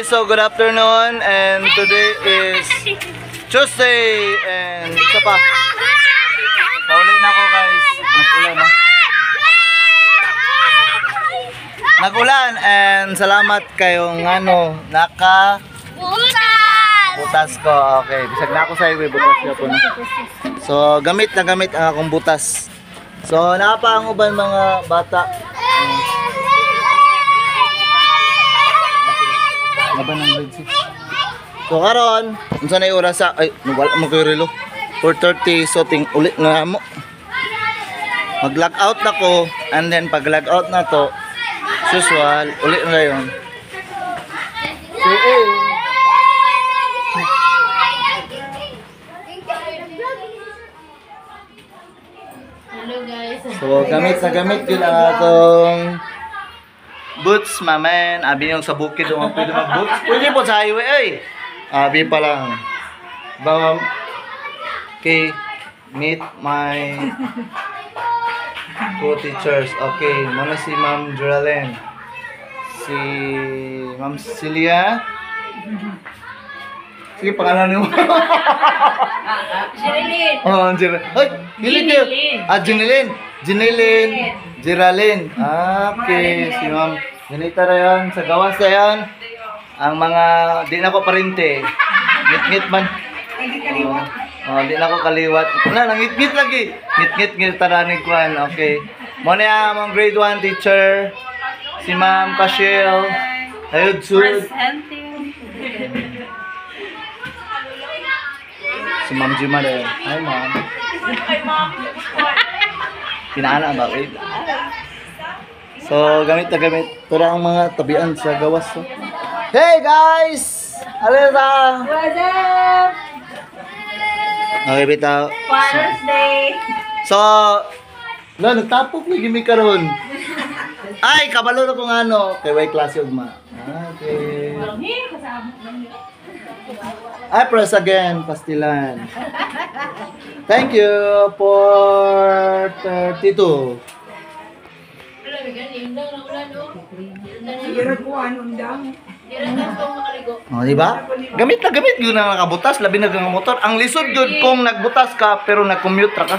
so good afternoon and today is Tuesday and isa pa. Pauli na ako guys. Nag-ulan na. Nag-ulan and salamat kayong butas ko. Okay, bisag na ako sa highway, butas niya po na. So gamit na gamit ang akong butas. So nakapa ang uban mga bata. Laban ng grade 6. So karon, unsa na oras sa ay wala mo koy relo. 4:30 so ting ulit nga mo. Mag-log out na ko and then pag log out na to, usual ulit na yon. Hello guys. So gamit na gamit yun ang atong boots, mamen. Abi yung sa bukid yung pwede mag-boots. Pwede po sa highway, ay. Abi pa lang. Bawang. Okay. Meet my co-teachers. Okay. Muna si Ma'am Geraldine. Si Ma'am Celia. Sige, pangalan mo. Jerilyn. Oh, Geraldine. Ay, Jerilyn. Jerilyn. Geraldine. Okay, si Ma'am. Ganito na yan. Sa gawas na yan. Ang mga, di na ko parinte. Ngit-ngit man. Di na ko kaliwat. Nangit-ngit lagi. Ngit-ngit taranig ko. Okay. Muna yan, mga grade 1 teacher. Si Ma'am Kashil. Ayod sud. Si Ma'am Jima rin. Hi, Ma'am. Pinaana ba? Wait. So, gamit na gamit. Ito na ang mga tabian sa gawas. So. Hey, guys! Alisa! What's up? Okay, bitaw. Father's Day. So, nagtapok ni Gimi karon. Ay, kabalo na kung ano. Kay way klase ugma. Okay. I press again, pastilan. Thank you for 32. Oh, di ba? Gamit na gamit yun ang nakabutas, labi na ang motor. Ang lisod yun kung nagbutas ka pero nag-commute ra ka.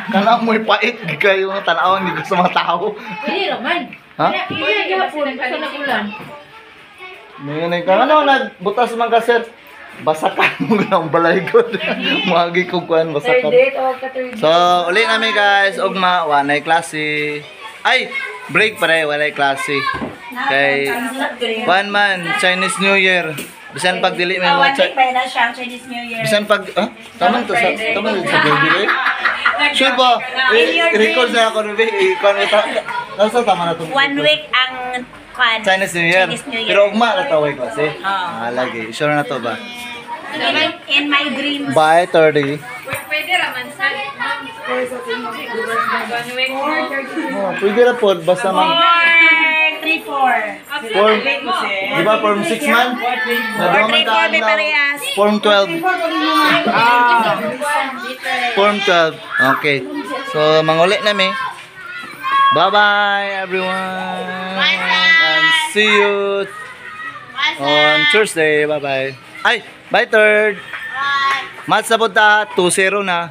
Kana mo'y pait kayo ng tanawang dito sa mga tao. Pwede naman. Ha? Pwede gapon kasi nagulan. Ngayon ka ano nagbutas man ka sir. Basakan mo ng balaygod. Magi ko kuan basakan. So, uli namin guys, ugma wanay klase. Ay, break pa rin, walay klase. Kay 1 man Chinese New Year. Bisan pag dili may One week pa na siya Chinese New Year. bisan pag tama to sa birthday. Sure ba? I-record na ako rin. Nasa tama na to. 1 week ang Chinese New Year. Pero ugma na taway klase. Lagi. Sure na to ba? In my dreams. By 30. Pwede raman sa Pwede na po. Basta man. 4, 3, 4. Form, di ba form 6 man? Nadaman ka may parehas. Form 12. Form 12. Okay. So, manguli namin. Bye-bye everyone. And see you on Thursday. Bye-bye. Ay, bye third. Match sa punta. 2-0 na.